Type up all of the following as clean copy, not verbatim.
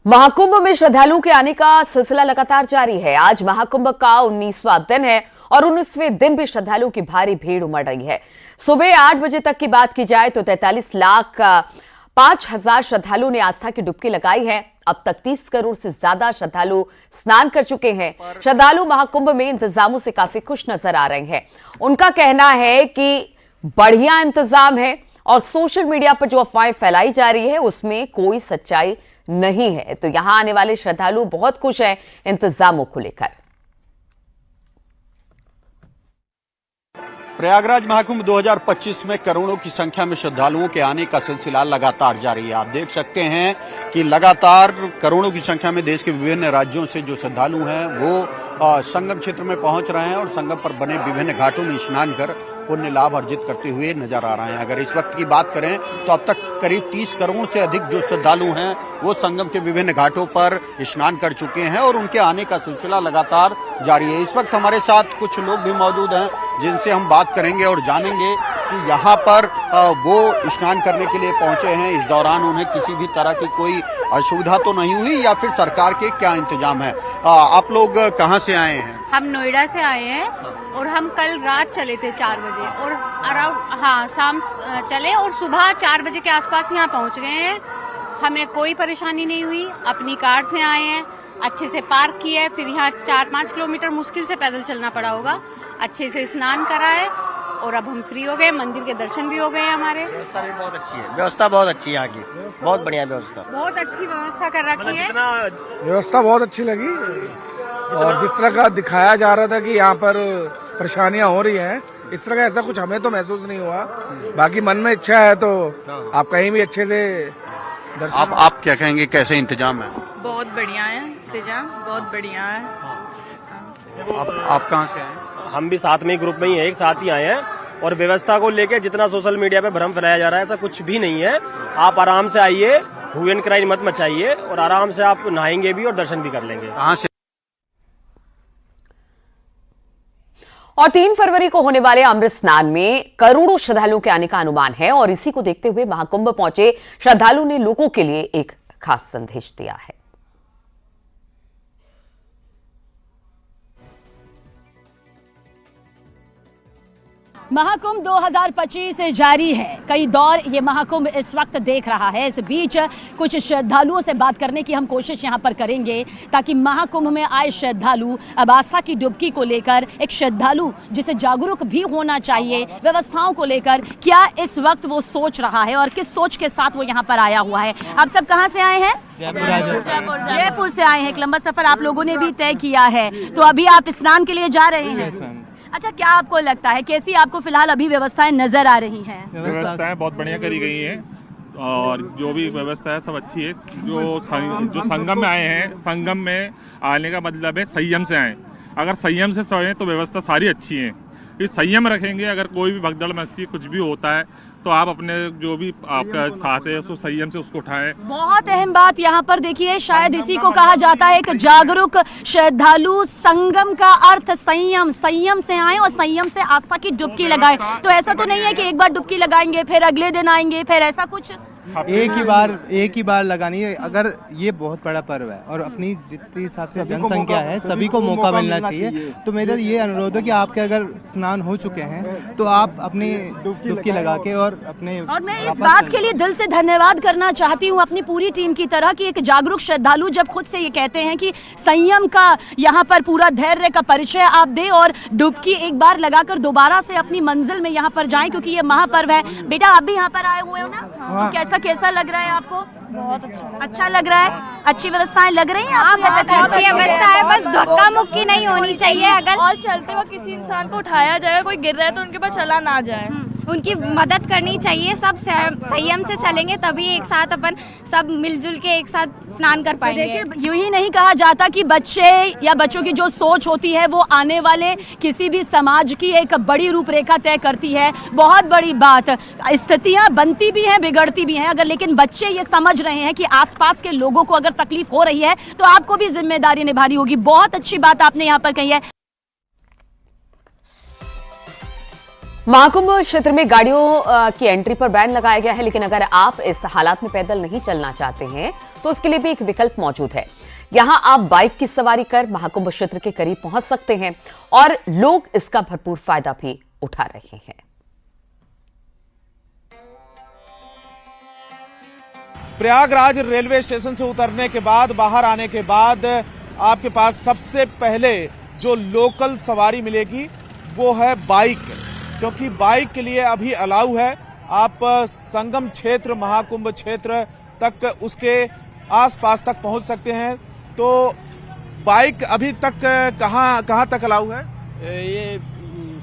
महाकुंभ में श्रद्धालुओं के आने का सिलसिला लगातार जारी है। आज महाकुंभ का 19वां दिन है और 19वें दिन भी श्रद्धालुओं की भारी भीड़ उमड़ रही है। सुबह 8 बजे तक की बात की जाए तो 43,05,000 श्रद्धालुओं ने आस्था की डुबकी लगाई है। अब तक 30 करोड़ से ज्यादा श्रद्धालु स्नान कर चुके हैं। श्रद्धालु महाकुंभ में इंतजामों से काफी खुश नजर आ रहे हैं। उनका कहना है कि बढ़िया इंतजाम है और सोशल मीडिया पर जो अफवाहें फैलाई जा रही है उसमें कोई सच्चाई नहीं है। तो यहां आने वाले श्रद्धालु बहुत खुश हैं इंतजामों को लेकर। प्रयागराज महाकुंभ 2025 में करोड़ों की संख्या में श्रद्धालुओं के आने का सिलसिला लगातार जारी है। आप देख सकते हैं कि लगातार करोड़ों की संख्या में देश के विभिन्न राज्यों से जो श्रद्धालु हैं वो संगम क्षेत्र में पहुंच रहे हैं और संगम पर बने विभिन्न घाटों में स्नान कर पुण्य लाभ अर्जित करते हुए नजर आ रहे हैं। अगर इस वक्त की बात करें तो अब तक करीब 30 करोड़ से अधिक जो श्रद्धालु हैं वो संगम के विभिन्न घाटों पर स्नान कर चुके हैं और उनके आने का सिलसिला लगातार जारी है। इस वक्त हमारे साथ कुछ लोग भी मौजूद हैं जिनसे हम बात करेंगे और जानेंगे कि यहाँ पर वो स्नान करने के लिए पहुंचे हैं। इस दौरान उन्हें किसी भी तरह की कोई असुविधा तो नहीं हुई या फिर सरकार के क्या इंतजाम है? आप लोग कहाँ से आए हैं? हम नोएडा से आए हैं और हम कल रात चले थे 4 बजे और अराउंड शाम चले और सुबह 4 बजे के आसपास यहाँ पहुँच गए हैं। हमें कोई परेशानी नहीं हुई। अपनी कार से आए हैं, अच्छे से पार्क किया है, फिर यहाँ 4-5 किलोमीटर मुश्किल से पैदल चलना पड़ा होगा। अच्छे से स्नान करा है और अब हम फ्री हो गए। मंदिर के दर्शन भी हो गए हमारे। व्यवस्था भी बहुत अच्छी है। व्यवस्था बहुत अच्छी है यहाँ की, बहुत बढ़िया व्यवस्था। बहुत अच्छी व्यवस्था कर रखी है। व्यवस्था बहुत अच्छी लगी और जिस तरह का दिखाया जा रहा था कि यहाँ पर परेशानियां हो रही हैं, इस तरह का ऐसा कुछ हमें तो महसूस नहीं हुआ। बाकी मन में इच्छा है तो आप कहीं भी अच्छे से दर्शन। आप क्या कहेंगे, कैसे इंतजाम है? बहुत बढ़िया है इंतजाम, बहुत बढ़िया है। आप कहाँ से आए? हम भी साथ में ही ग्रुप में ही है, एक साथ ही आए हैं। और व्यवस्था को लेके जितना सोशल मीडिया पे भ्रम फैलाया जा रहा है ऐसा कुछ भी नहीं है। आप आराम से आइए, हू एंड क्राई मत मचाइए और आराम से आप नहाएंगे भी और दर्शन भी कर लेंगे। कहाँ से? और 3 फरवरी को होने वाले अमृत स्नान में करोड़ों श्रद्धालुओं के आने का अनुमान है और इसी को देखते हुए महाकुंभ पहुंचे श्रद्धालु ने लोगों के लिए एक खास संदेश दिया है। महाकुंभ 2025 जारी है। कई दौर ये महाकुंभ इस वक्त देख रहा है। इस बीच कुछ श्रद्धालुओं से बात करने की हम कोशिश यहाँ पर करेंगे ताकि महाकुंभ में आए श्रद्धालु अब आस्था की डुबकी को लेकर एक श्रद्धालु जिसे जागरूक भी होना चाहिए व्यवस्थाओं को लेकर, क्या इस वक्त वो सोच रहा है और किस सोच के साथ वो यहाँ पर आया हुआ है। आप सब कहाँ से आए हैं? जयपुर से आए हैं। एक लंबा सफर आप लोगों ने भी तय किया है, तो अभी आप स्नान के लिए जा रहे हैं। अच्छा, क्या आपको लगता है, कैसी आपको फिलहाल अभी व्यवस्थाएं नजर आ रही हैं? व्यवस्थाएं बहुत बढ़िया करी गई हैं और जो भी व्यवस्था है सब अच्छी है। जो संगम में आए हैं, संगम में आने का मतलब है संयम से आए। अगर संयम से सोए तो व्यवस्था सारी अच्छी है। ये संयम रखेंगे, अगर कोई भी भगदड़ मस्ती कुछ भी होता है तो आप अपने जो भी आपका साथ है उसको संयम से उसको उठाएं। बहुत अहम बात यहाँ पर देखिए, शायद इसी को कहा जाता है कि जागरूक श्रद्धालु। संगम का अर्थ संयम, संयम से आए और संयम से आस्था की डुबकी लगाएं। तो ऐसा तो नहीं है कि एक बार डुबकी लगाएंगे फिर अगले दिन आएंगे, फिर ऐसा कुछ एक ही बार लगानी है। अगर ये बहुत बड़ा पर्व है और अपनी जितनी हिसाब से जनसंख्या है सभी को मौका मिलना चाहिए। तो मेरा ये अनुरोध है कि आपके अगर स्नान हो चुके हैं तो आप अपनी डुबकी लगा के और मैं इस बात के लिए दिल से धन्यवाद करना चाहती हूँ अपनी पूरी टीम की तरह कि एक जागरूक श्रद्धालु जब खुद से ये कहते हैं कि संयम का यहाँ पर पूरा धैर्य का परिचय आप दे और डुबकी एक बार लगाकर दोबारा से अपनी मंजिल में यहाँ पर जाएं, क्योंकि ये महापर्व है। बेटा, आप भी यहाँ पर आए हुए हो ना, तो कैसा लग रहा है आपको? बहुत अच्छा लग रहा है। अच्छी व्यवस्थाएं लग रही हैं आपको? अच्छी व्यवस्था है, बस धक्का मुक्की नहीं होनी चाहिए। अगर और चलते वक्त किसी इंसान को उठाया जाए, कोई गिर रहा है तो उनके पास चला ना जाए, उनकी मदद करनी चाहिए। सब संयम से चलेंगे तभी एक साथ अपन सब मिलजुल के एक साथ स्नान कर पाएंगे। देखिए, यूं ही नहीं कहा जाता कि बच्चे या बच्चों की जो सोच होती है वो आने वाले किसी भी समाज की एक बड़ी रूपरेखा तय करती है। बहुत बड़ी बात, स्थितियां बनती भी हैं, बिगड़ती भी हैं। अगर लेकिन बच्चे ये समझ रहे हैं कि आसपास के लोगों को अगर तकलीफ हो रही है तो आपको भी जिम्मेदारी निभानी होगी। बहुत अच्छी बात आपने यहाँ पर कही है। महाकुंभ क्षेत्र में गाड़ियों की एंट्री पर बैन लगाया गया है, लेकिन अगर आप इस हालात में पैदल नहीं चलना चाहते हैं तो उसके लिए भी एक विकल्प मौजूद है। यहां आप बाइक की सवारी कर महाकुंभ क्षेत्र के करीब पहुंच सकते हैं और लोग इसका भरपूर फायदा भी उठा रहे हैं। प्रयागराज रेलवे स्टेशन से उतरने के बाद, बाहर आने के बाद आपके पास सबसे पहले जो लोकल सवारी मिलेगी वो है बाइक, क्योंकि बाइक के लिए अभी अलाउ है। आप संगम क्षेत्र, महाकुंभ क्षेत्र तक, उसके आसपास तक पहुंच सकते हैं। तो बाइक अभी तक कहां तक अलाउ है? ये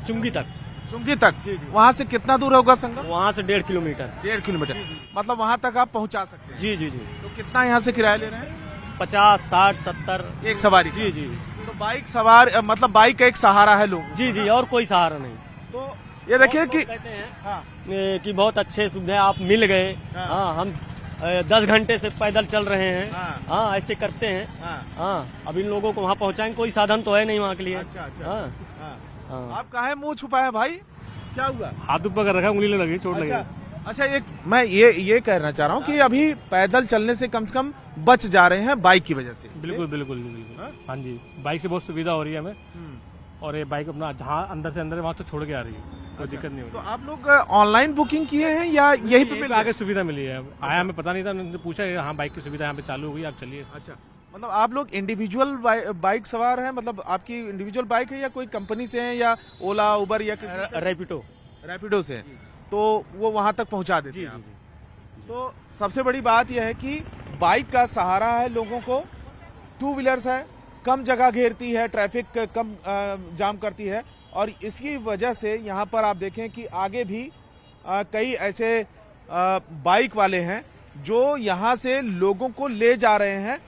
चुंगी तक। चुंगी तक? वहां से कितना दूर होगा संगम? वहाँ से 1.5 किलोमीटर। 1.5 किलोमीटर, मतलब वहां तक आप पहुंचा सकते हैं? जी जी जी। तो कितना यहाँ से किराया ले रहे हैं? 50, 60, 70 एक सवारी? जी जी। तो बाइक सवार मतलब बाइक का एक सहारा है लोग? जी जी, और कोई सहारा नहीं। तो ये देखिए कि कहते हैं कि बहुत अच्छे सुविधाएं आप मिल गए। हाँ, हम 10 घंटे से पैदल चल रहे हैं। हाँ, ऐसे करते हैं। हाँ, अब इन लोगों को वहाँ पहुँचाएंगे, कोई साधन तो है नहीं वहाँ के लिए। अच्छा। आप काहे मुंह छुपाए भाई, क्या हुआ? हाथ ऊपर कर रखा, उंगली लगी, चोट लगी। अच्छा, एक मैं ये कहना चाह रहा हूँ कि अभी पैदल चलने से कम बच जा रहे हैं बाइक की वजह से। बिल्कुल। हाँ जी, बाइक से बहुत सुविधा हो रही है हमें, और ये बाइक अपना जहाँ अंदर से अंदर वहाँ से छोड़ के आ रही है, कोई दिक्कत नहीं हो रही। तो आप लोग ऑनलाइन बुकिंग किए हैं या यही पे आगे सुविधा मिली है? आया, हमें पता नहीं था, मैंने पूछा, हाँ बाइक की सुविधा यहाँ पे चालू हो गई, आप चलिए। अच्छा, मतलब आप लोग इंडिविजुअल बाइक सवार हैं? मतलब आपकी इंडिविजुअल बाइक है या कोई कंपनी से है या ओला, उबर या किसी? रैपिडो से है, तो वो वहां तक पहुंचा देते हैं आप। तो सबसे बड़ी बात यह है कि बाइक का सहारा है लोगों को। टू व्हीलर्स है, कम जगह घेरती है, ट्रैफिक कम जाम करती है, और इसकी वजह से यहाँ पर आप देखें कि आगे भी कई ऐसे बाइक वाले हैं जो यहाँ से लोगों को ले जा रहे हैं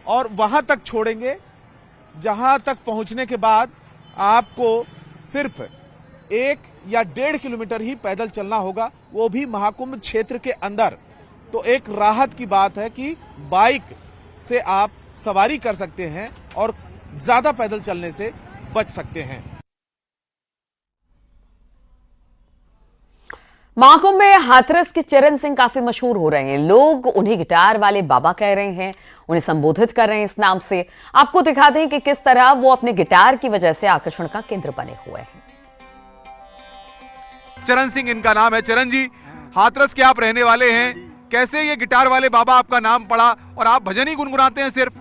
और वहां तक छोड़ेंगे जहां तक पहुंचने के बाद आपको सिर्फ 1 या 1.5 किलोमीटर ही पैदल चलना होगा, वो भी महाकुंभ क्षेत्र के अंदर। तो एक राहत की बात है कि बाइक से आप सवारी कर सकते हैं और ज्यादा पैदल चलने से बच सकते हैं। महाकुंभ में हाथरस के चरण सिंह काफी मशहूर हो रहे हैं। लोग उन्हें गिटार वाले बाबा कह रहे हैं, उन्हें संबोधित कर रहे हैं इस नाम से। आपको दिखा दें कि किस तरह वो अपने गिटार की वजह से आकर्षण का केंद्र बने हुए हैं। चरण सिंह इनका नाम है। चरण जी, हाथरस के आप रहने वाले हैं, कैसे ये गिटार वाले बाबा आपका नाम पड़ा और आप भजन ही गुनगुनाते हैं सिर्फ?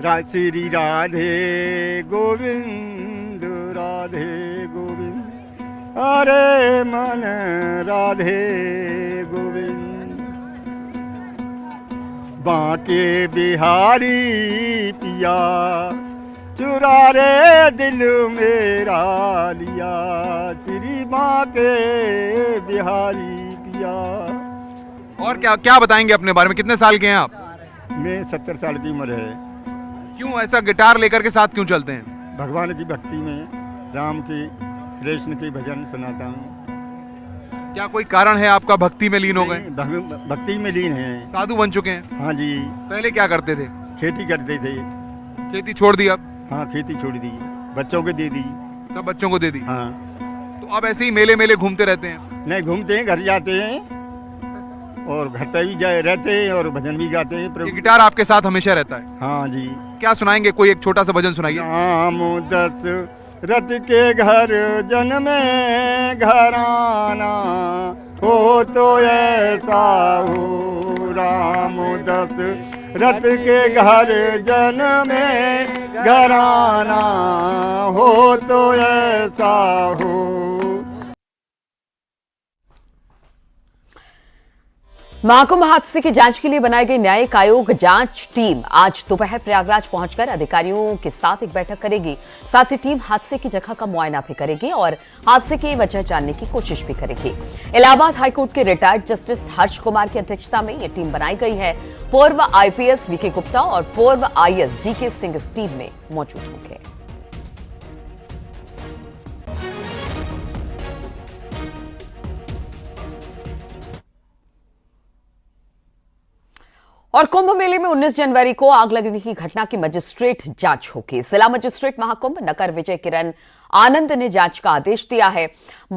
श्री राधे गोविंद राधे गोविंद, अरे मन राधे गोविंद, बांके बिहारी पिया, चुरा रे दिल मेरा लिया, श्री बांके बिहारी पिया। और क्या बताएंगे अपने बारे में? कितने साल के हैं आप? मैं 70 साल की उम्र है। क्यों ऐसा गिटार लेकर के साथ क्यों चलते हैं? भगवान की भक्ति में, राम की, कृष्ण की भजन सुनाता हूँ। क्या कोई कारण है आपका भक्ति में लीन हो गए? भक्ति में लीन है। साधु बन चुके हैं? हाँ जी। पहले क्या करते थे? खेती करते थे। खेती छोड़ दी अब? हाँ, खेती छोड़ दी, बच्चों को दे दी। सब बच्चों को दे दी? हाँ। तो अब ऐसे ही मेले घूमते रहते हैं? नहीं घूमते हैं, घर जाते हैं और घर पे भी रहते हैं और भजन भी गाते हैं। ये गिटार आपके साथ हमेशा रहता है? हाँ जी। क्या सुनाएंगे? कोई एक छोटा सा भजन सुनाइए। राम दशरथ के घर जन्मे घराना, हो तो ऐसा हो। राम दशरथ के घर जन्मे घराना, हो तो ऐसा हो। महाकुंभ हादसे की जांच के लिए बनाई गई न्यायिक आयोग जांच टीम आज दोपहर प्रयागराज पहुंचकर अधिकारियों के साथ एक बैठक करेगी। साथ ही टीम हादसे की जगह का मुआयना भी करेगी और हादसे की वजह जानने की कोशिश भी करेगी। इलाहाबाद हाईकोर्ट के रिटायर्ड जस्टिस हर्ष कुमार की अध्यक्षता में यह टीम बनाई गई है। पूर्व आईपीएस वीके गुप्ता और पूर्व आईएएस डीके सिंह इस टीम में मौजूद होंगे। और कुंभ मेले में 19 जनवरी को आग लगने की घटना की मजिस्ट्रेट जांच होगी। जिला मजिस्ट्रेट महाकुंभ नकर विजय किरण आनंद ने जांच का आदेश दिया है।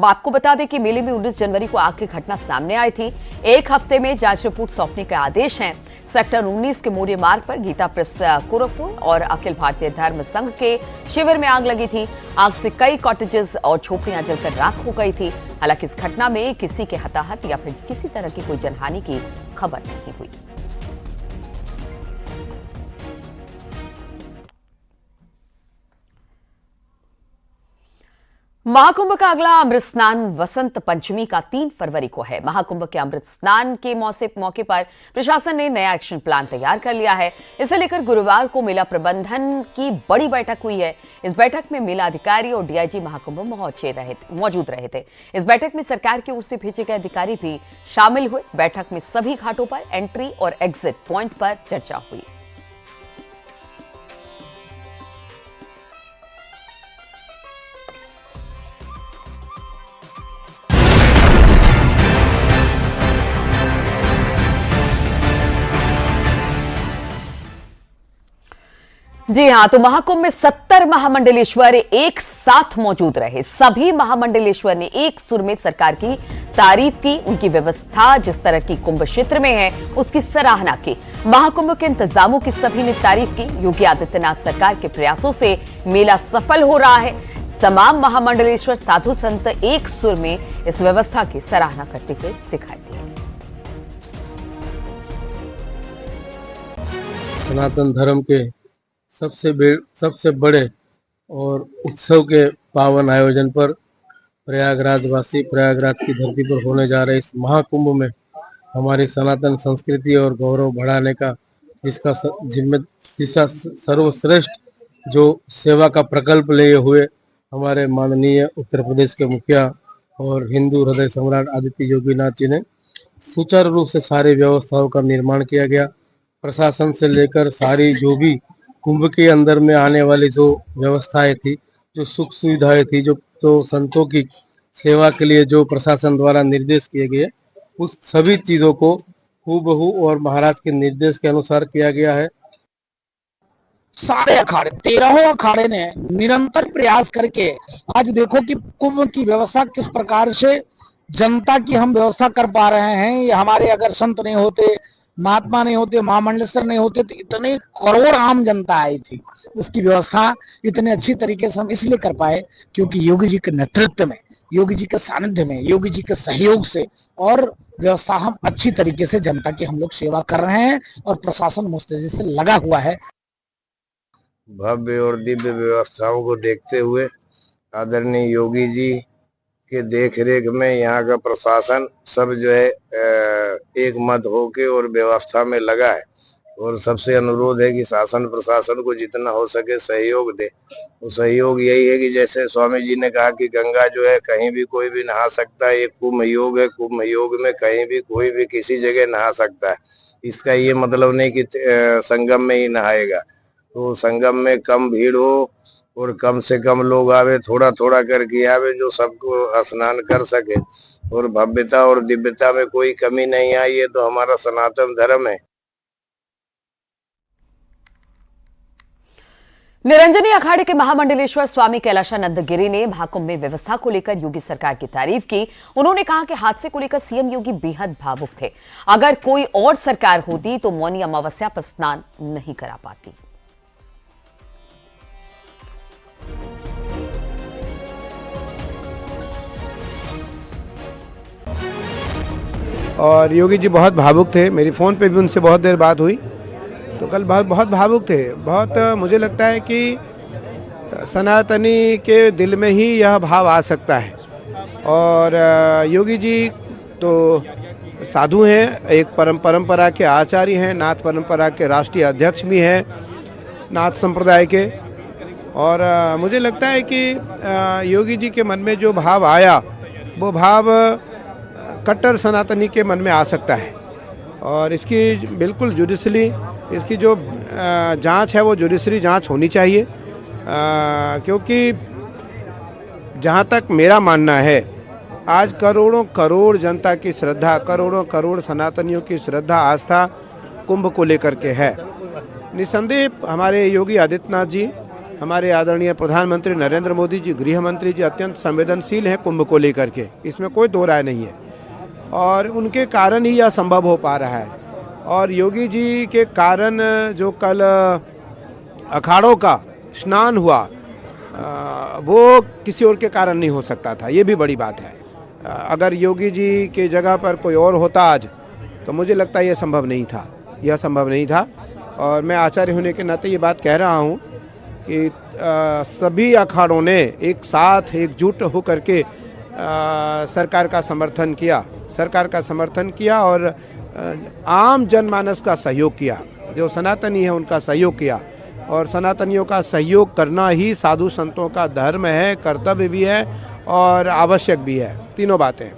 आपको बता दें कि मेले में 19 जनवरी को आग की घटना सामने आई थी। एक हफ्ते में जांच रिपोर्ट सौंपने के आदेश हैं। सेक्टर 19 के मौर्य मार्ग पर गीता प्रेस गोरखपुर और अखिल भारतीय धर्म संघ के शिविर में आग लगी थी। आग से कई कॉटेजेस और झोपड़ियां जलकर राख हो गई थी। हालांकि इस घटना में किसी के हताहत या फिर किसी तरह की कोई जनहानि की खबर नहीं हुई। महाकुंभ का अगला अमृत स्नान वसंत पंचमी का 3 फरवरी को है। महाकुंभ के अमृत स्नान के मौके पर प्रशासन ने नया एक्शन प्लान तैयार कर लिया है। इसे लेकर गुरुवार को मेला प्रबंधन की बड़ी बैठक हुई है। इस बैठक में मेला अधिकारी और डीआईजी महाकुंभ मौजूद रहे थे। इस बैठक में सरकार की ओर से भेजे गए अधिकारी भी शामिल हुए। बैठक में सभी घाटों पर एंट्री और एग्जिट पॉइंट पर चर्चा हुई। जी हां, तो महाकुंभ में 70 महामंडलेश्वर एक साथ मौजूद रहे। सभी महामंडलेश्वर ने एक सुर में सरकार की तारीफ की। उनकी व्यवस्था जिस तरह की कुंभ क्षेत्र में है उसकी सराहना की। महाकुंभ के इंतजामों की सभी ने तारीफ की। योगी आदित्यनाथ सरकार के प्रयासों से मेला सफल हो रहा है। तमाम महामंडलेश्वर साधु संत एक सुर में इस व्यवस्था की सराहना करते हुए दिखाई दिए। सनातन धर्म के सबसे बड़े और उत्सव के पावन आयोजन पर प्रयागराजवासी प्रयागराज की धरती पर होने जा रहे इस महाकुंभ में हमारी सनातन संस्कृति और गौरव बढ़ाने का जिसका सर्वश्रेष्ठ जो सेवा का प्रकल्प लिए हुए हमारे माननीय उत्तर प्रदेश के मुखिया और हिंदू हृदय सम्राट आदित्य योगीनाथ जी ने सुचारू रूप से सारी व्यवस्थाओं का निर्माण किया गया। प्रशासन से लेकर सारी जो भी कुंभ के अंदर में आने वाली जो व्यवस्थाएं थी, जो सुख सुविधाएं थी, जो तो संतों की सेवा के लिए जो प्रशासन द्वारा निर्देश किए गए, उस सभी चीजों को हूबहू और महाराज के निर्देश के अनुसार किया गया है। सारे अखाड़े 13 अखाड़े ने निरंतर प्रयास करके आज देखो कि कुंभ की व्यवस्था किस प्रकार से जनता की हम व्यवस्था कर पा रहे हैं। ये हमारे अगर संत नहीं होते, महात्मा नहीं होते, महामंडलेश्वर नहीं होते तो इतने करोड़ आम जनता आई थी। उसकी व्यवस्था इतने अच्छी तरीके से हम इसलिए कर पाए क्योंकि योगी जी के नेतृत्व में, योगी जी के सानिध्य में, योगी जी के सहयोग से और व्यवस्था हम अच्छी तरीके से जनता की हम लोग सेवा कर रहे हैं और प्रशासन मुस्तैदी से लगा हुआ है। भव्य और दिव्य व्यवस्थाओं को देखते हुए आदरणीय योगी जी के देख रेख में यहाँ का प्रशासन सब जो है एक मत होके और व्यवस्था में लगा है। और सबसे अनुरोध है कि शासन प्रशासन को जितना हो सके सहयोग दे। तो सहयोग यही है कि जैसे स्वामी जी ने कहा कि गंगा जो है कहीं भी कोई भी नहा सकता है, ये कुंभ योग है, कुंभ योग में कहीं भी कोई भी किसी जगह नहा सकता है। इसका ये मतलब नहीं कि संगम में ही नहाएगा। तो संगम में कम भीड़ हो और कम से कम लोग आवे, थोड़ा थोड़ा करके आवे, जो सबको स्नान कर सके और भव्यता और दिव्यता में कोई कमी नहीं आई। ये तो हमारा सनातन धर्म है। निरंजनी अखाड़े के महामंडलेश्वर स्वामी कैलाशानंद गिरी ने महाकुंभ में व्यवस्था को लेकर योगी सरकार की तारीफ की। उन्होंने कहा कि हादसे को लेकर सीएम योगी बेहद भावुक थे। अगर कोई और सरकार होती तो मौनी अमावस्या पर स्नान नहीं करा पाती। और योगी जी बहुत भावुक थे। मेरी फ़ोन पे भी उनसे बहुत देर बात हुई तो कल बहुत भावुक थे। बहुत मुझे लगता है कि सनातनी के दिल में ही यह भाव आ सकता है। और योगी जी तो साधु हैं, एक परंपरा के आचार्य हैं, नाथ परंपरा के राष्ट्रीय अध्यक्ष भी हैं नाथ संप्रदाय के। और मुझे लगता है कि योगी जी के मन में जो भाव आया वो भाव कट्टर सनातनी के मन में आ सकता है। और इसकी बिल्कुल जुडिशली इसकी जो जांच है वो जुडिशरी जांच होनी चाहिए। क्योंकि जहां तक मेरा मानना है आज करोड़ों करोड़ जनता की श्रद्धा, करोड़ों करोड़ सनातनियों की श्रद्धा आस्था कुंभ को लेकर के है। निसंदेह हमारे योगी आदित्यनाथ जी, हमारे आदरणीय प्रधानमंत्री नरेंद्र मोदी जी, गृह मंत्री जी अत्यंत संवेदनशील हैं कुंभ को लेकर के, इसमें कोई दो राय नहीं है और उनके कारण ही यह संभव हो पा रहा है। और योगी जी के कारण जो कल अखाड़ों का स्नान हुआ वो किसी और के कारण नहीं हो सकता था, ये भी बड़ी बात है। अगर योगी जी के जगह पर कोई और होता आज तो मुझे लगता है यह संभव नहीं था। और मैं आचार्य होने के नाते ये बात कह रहा हूँ कि सभी अखाड़ों ने एक साथ एकजुट होकर के सरकार का समर्थन किया और आम जनमानस का सहयोग किया, जो सनातनी है उनका सहयोग किया। और सनातनियों का सहयोग करना ही साधु संतों का धर्म है, कर्तव्य भी है और आवश्यक भी है, तीनों बातें।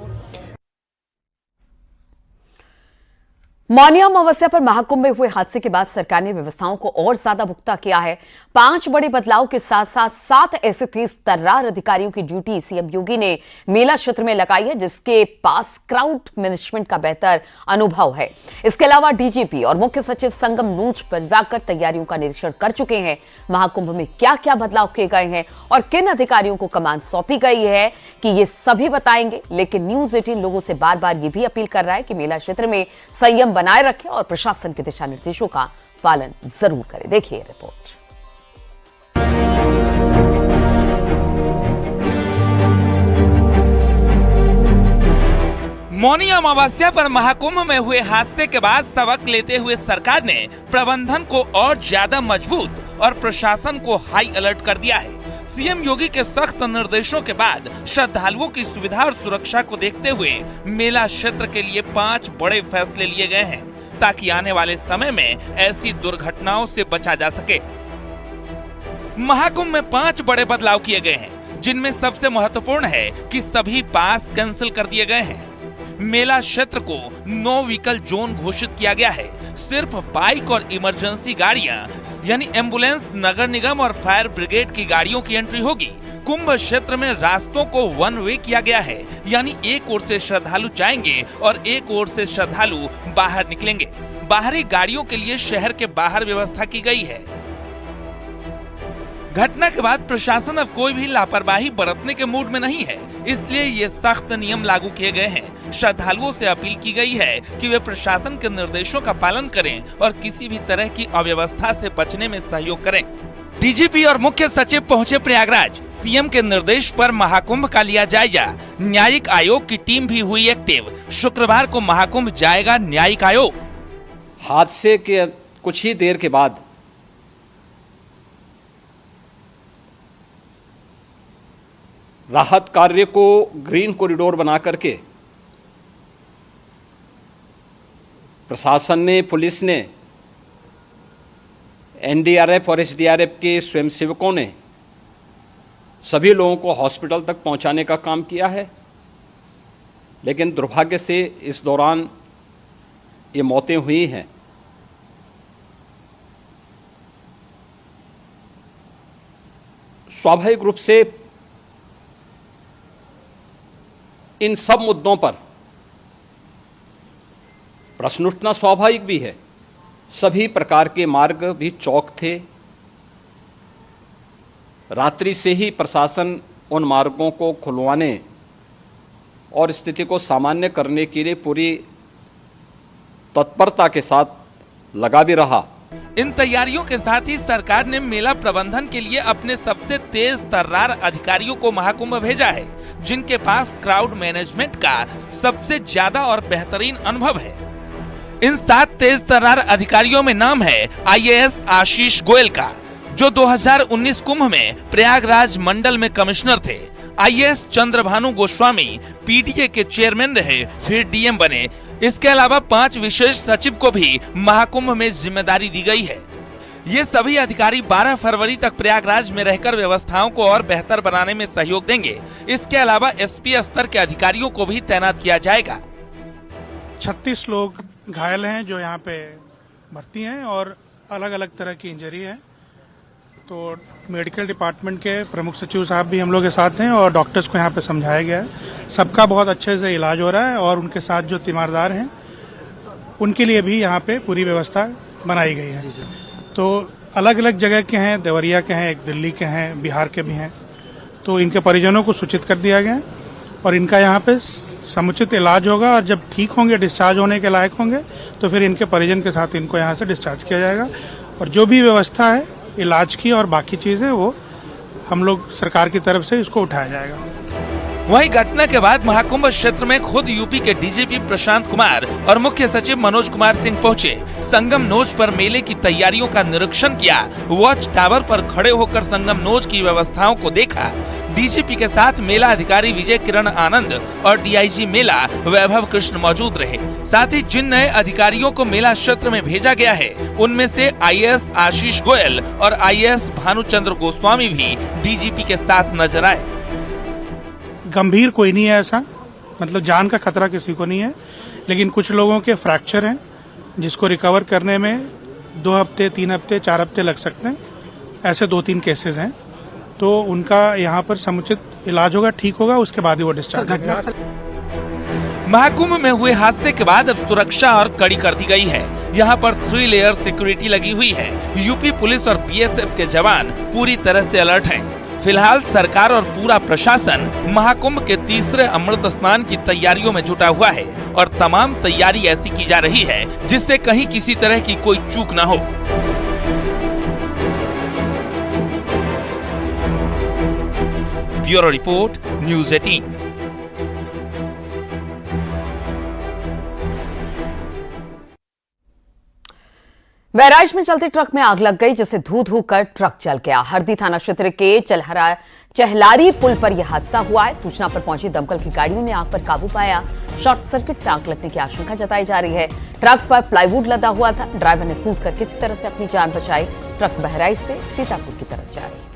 मौनी अमावस्या पर महाकुंभ में हुए हादसे के बाद सरकार ने व्यवस्थाओं को और ज्यादा पुख्ता किया है। 5 बड़े बदलाव के साथ साथ 7 ऐसे तेज तर्रार अधिकारियों की ड्यूटी सीएम योगी ने मेला क्षेत्र में लगाई है, जिसके पास क्राउड मैनेजमेंट का बेहतर अनुभव है। इसके अलावा डीजीपी और मुख्य सचिव संगम नूच पर जाकर तैयारियों का निरीक्षण कर चुके हैं। महाकुंभ में क्या क्या बदलाव किए गए हैं और किन अधिकारियों को कमान सौंपी गई है कि ये सभी बताएंगे। लेकिन न्यूज 18 लोगों से बार बार ये भी अपील कर रहा है कि मेला क्षेत्र में संयम बनाए रखें और प्रशासन के दिशा निर्देशों का पालन जरूर करें। देखिए रिपोर्ट। मौनी अमावस्या पर महाकुंभ में हुए हादसे के बाद सबक लेते हुए सरकार ने प्रबंधन को और ज्यादा मजबूत और प्रशासन को हाई अलर्ट कर दिया है। सीएम योगी के सख्त निर्देशों के बाद श्रद्धालुओं की सुविधा और सुरक्षा को देखते हुए मेला क्षेत्र के लिए 5 बड़े फैसले लिए गए हैं, ताकि आने वाले समय में ऐसी दुर्घटनाओं से बचा जा सके। महाकुंभ में 5 बड़े बदलाव किए गए हैं, जिनमें सबसे महत्वपूर्ण है कि सभी पास कैंसिल कर दिए गए हैं। मेला क्षेत्र को नो व्हीकल जोन घोषित किया गया है। सिर्फ बाइक और इमरजेंसी गाड़ियां यानी एम्बुलेंस, नगर निगम और फायर ब्रिगेड की गाड़ियों की एंट्री होगी। कुंभ क्षेत्र में रास्तों को 1 वे किया गया है, यानी एक ओर से श्रद्धालु जाएंगे और एक ओर से श्रद्धालु बाहर निकलेंगे। बाहरी गाड़ियों के लिए शहर के बाहर व्यवस्था की गई है। घटना के बाद प्रशासन अब कोई भी लापरवाही बरतने के मूड में नहीं है, इसलिए ये सख्त नियम लागू किए गए हैं। श्रद्धालुओं से अपील की गई है कि वे प्रशासन के निर्देशों का पालन करें और किसी भी तरह की अव्यवस्था से बचने में सहयोग करें। डीजीपी और मुख्य सचिव पहुंचे प्रयागराज। सीएम के निर्देश पर महाकुंभ का लिया जायजा। न्यायिक आयोग की टीम भी हुई एक्टिव। शुक्रवार को महाकुंभ जाएगा न्यायिक आयोग। हादसे के कुछ ही देर के बाद राहत कार्य को ग्रीन कॉरिडोर बना करके प्रशासन ने, पुलिस ने, एनडीआरएफ और एसडीआरएफ के स्वयंसेवकों ने सभी लोगों को हॉस्पिटल तक पहुंचाने का काम किया है। लेकिन दुर्भाग्य से इस दौरान ये मौतें हुई हैं। स्वाभाविक रूप से इन सब मुद्दों पर प्रश्न उठना स्वाभाविक भी है। सभी प्रकार के मार्ग भी चौक थे। रात्रि से ही प्रशासन उन मार्गों को खुलवाने और स्थिति को सामान्य करने के लिए पूरी तत्परता के साथ लगा भी रहा। इन तैयारियों के साथ ही सरकार ने मेला प्रबंधन के लिए अपने सबसे तेज तर्रार अधिकारियों को महाकुंभ भेजा है, जिनके पास क्राउड मैनेजमेंट का सबसे ज्यादा और बेहतरीन अनुभव है। इन 7 तेज तर्रार अधिकारियों में नाम है आईएएस आशीष गोयल का, जो 2019 कुंभ में प्रयागराज मंडल में कमिश्नर थे। आईएएस चंद्रभानु गोस्वामी पीडीए के चेयरमैन रहे, फिर डीएम बने। इसके अलावा 5 विशेष सचिव को भी महाकुंभ में जिम्मेदारी दी गई है। ये सभी अधिकारी 12 फरवरी तक प्रयागराज में रहकर व्यवस्थाओं को और बेहतर बनाने में सहयोग देंगे। इसके अलावा एसपी स्तर के अधिकारियों को भी तैनात किया जाएगा। 36 लोग घायल हैं जो यहाँ पे भर्ती हैं और अलग अलग तरह की इंजरी है। तो मेडिकल डिपार्टमेंट के प्रमुख सचिव साहब भी हम लोग के साथ हैं और डॉक्टर्स को यहाँ पे समझाया गया है। सबका बहुत अच्छे से इलाज हो रहा है और उनके साथ जो तीमारदार हैं उनके लिए भी यहाँ पे पूरी व्यवस्था बनाई गई है। तो अलग अलग जगह के हैं, देवरिया के हैं, एक दिल्ली के हैं, बिहार के भी हैं। तो इनके परिजनों को सूचित कर दिया गया और इनका यहाँ पे समुचित इलाज होगा और जब ठीक होंगे, डिस्चार्ज होने के लायक होंगे, तो फिर इनके परिजन के साथ इनको यहाँ से डिस्चार्ज किया जाएगा। और जो भी व्यवस्था है इलाज की और बाकी चीजें, वो हम लोग सरकार की तरफ से इसको उठाया जाएगा। वहीं घटना के बाद महाकुंभ क्षेत्र में खुद यूपी के डीजीपी प्रशांत कुमार और मुख्य सचिव मनोज कुमार सिंह पहुंचे। संगम नोज पर मेले की तैयारियों का निरीक्षण किया। वॉच टावर पर खड़े होकर संगम नोज की व्यवस्थाओं को देखा। डीजीपी के साथ मेला अधिकारी विजय किरण आनंद और डीआईजी मेला वैभव कृष्ण मौजूद रहे। साथ ही जिन नए अधिकारियों को मेला क्षेत्र में भेजा गया है, उनमें से आईएएस आशीष गोयल और आईएएस भानुचंद्र गोस्वामी भी डीजीपी के साथ नजर आए। गंभीर कोई नहीं है ऐसा, मतलब जान का खतरा किसी को नहीं है, लेकिन कुछ लोगों के फ्रैक्चर हैं जिसको रिकवर करने में 2 हफ्ते, 3 हफ्ते, 4 हफ्ते लग सकते हैं। ऐसे 2-3 केसेस हैं, तो उनका यहाँ पर समुचित इलाज होगा, ठीक होगा, उसके बाद ही वो डिस्चार्ज होगा। महाकुंभ में हुए हादसे के बाद अब सुरक्षा और कड़ी कर दी गई है। यहाँ पर 3 लेयर सिक्योरिटी लगी हुई है। यूपी पुलिस और बीएसएफ के जवान पूरी तरह से अलर्ट हैं। फिलहाल सरकार और पूरा प्रशासन महाकुंभ के तीसरे अमृत स्नान की तैयारियों में जुटा हुआ है और तमाम तैयारी ऐसी की जा रही है जिससे कहीं किसी तरह की कोई चूक न हो। Bureau report, news 18। बैराज में चलते ट्रक में आग लग गई, जिससे धू कर ट्रक जल गया। हरदी थाना क्षेत्र के चहलारी पुल पर यह हादसा हुआ है। सूचना पर पहुंची दमकल की गाड़ियों ने आग पर काबू पाया। शॉर्ट सर्किट से आग लगने की आशंका जताई जा रही है। ट्रक पर प्लाईवुड लदा हुआ था। ड्राइवर ने कूदकर किसी तरह से अपनी जान बचाई। ट्रक बहराइच से सीतापुर की तरफ जा रही है।